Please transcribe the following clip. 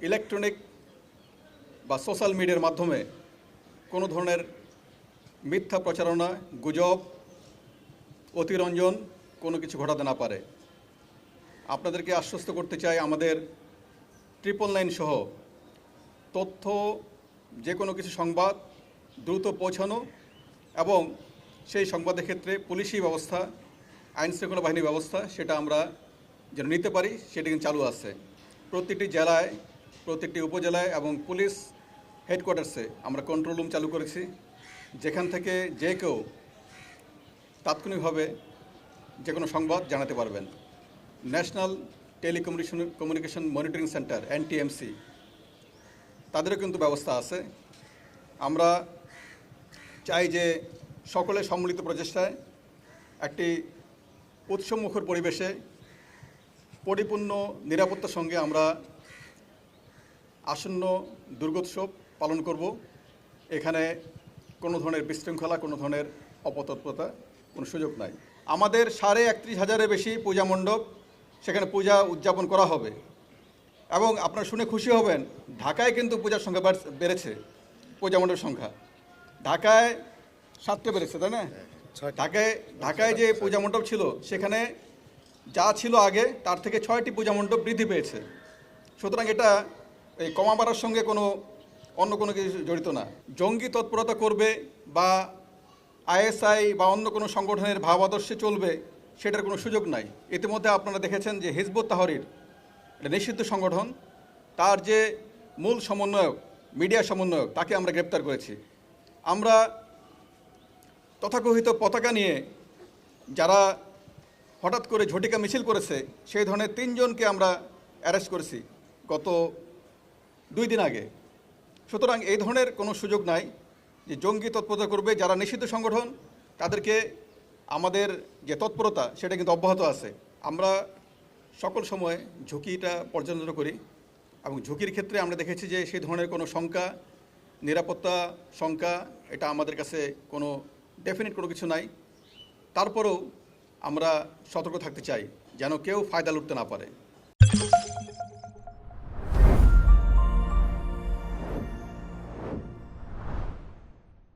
Electronic বা social মিডিয়ার মাধ্যমে কোনো ধরনের মিথ্যা প্রচারণা, গুজব, অতিরঞ্জন কোনো কিছু ঘটাতে না পারে। আপনাদেরকে আশ্বস্ত করতে চাই, আমাদের 999 সহ তথ্য, যে কোনো কিছু সংবাদ দ্রুত পৌঁছানো এবং সেই সংবাদের ক্ষেত্রে পুলিশি ব্যবস্থা, আইনশৃঙ্খলা বাহিনীর ব্যবস্থা সেটা আমরা যেন নিতে পারি, সেটা কিন্তু চালু আছে। প্রতিটি জেলায়, প্রতিটি উপজেলায় এবং পুলিশ হেডকোয়ার্টার্সে আমরা কন্ট্রোল রুম চালু করেছি, যেখান থেকে যে কেউ তাৎক্ষণিকভাবে যে কোনো সংবাদ জানাতে পারবেন। National communication monitoring centre NTMC, তাদেরও কিন্তু ব্যবস্থা আছে। আমরা চাই যে সকলের সম্মিলিত প্রচেষ্টায় একটি উৎসবমুখর পরিবেশে পরিপূর্ণ নিরাপত্তার সঙ্গে আমরা আসন্ন দুর্গোৎসব পালন করব। এখানে কোনো ধরনের বিশৃঙ্খলা, কোনো ধরনের অপতৎপরতা কোনো সুযোগ নাই। আমাদের 31,500-এর বেশি পূজা মণ্ডপ, সেখানে পূজা উদযাপন করা হবে। এবং আপনারা শুনে খুশি হবেন, ঢাকায় কিন্তু পূজার সংখ্যা বেড়েছে, পূজা মণ্ডপের সংখ্যা। ঢাকায় 7টা বেড়েছে, তাই না? ঢাকায় যে পূজা মণ্ডপ ছিল, সেখানে যা ছিল আগে তার থেকে 6টি পূজা মণ্ডপ বৃদ্ধি পেয়েছে। সুতরাং এটা এই কমা বাড়ার সঙ্গে অন্য কোনো কিছু জড়িত না। জঙ্গি তৎপরতা করবে বা ISI বা অন্য কোনো সংগঠনের ভাব আদর্শে চলবে, সেটার কোনো সুযোগ নাই। ইতিমধ্যে আপনারা দেখেছেন যে হিজবুত তাহরির, এটা নিষিদ্ধ সংগঠন, তার যে মূল সমন্বয়ক, মিডিয়া সমন্বয়ক, তাকে আমরা গ্রেপ্তার করেছি। আমরা তথাকথিত পতাকা নিয়ে যারা হঠাৎ করে ঝটিকা মিছিল করেছে, সেই ধরনের 3 জনকে আমরা অ্যারেস্ট করেছি গত 2 দিন আগে। সুতরাং এই ধরনের কোনো সুযোগ নাই যে জঙ্গি তৎপরতা করবে। যারা নিষিদ্ধ সংগঠন, তাদেরকে আমাদের যে তৎপরতা সেটা কিন্তু অব্যাহত আছে। আমরা সকল সময় ঝুঁকিটা পর্যালোচনা করি এবং ঝুঁকির ক্ষেত্রে আমরা দেখেছি যে সেই ধরনের কোনো শঙ্কা, নিরাপত্তা শঙ্কা, এটা আমাদের কাছে কোনো ডেফিনিট কোনো কিছু নাই। তারপরেও আমরা সতর্ক থাকতে চাই যেন কেউ ফায়দা লুটতে না পারে।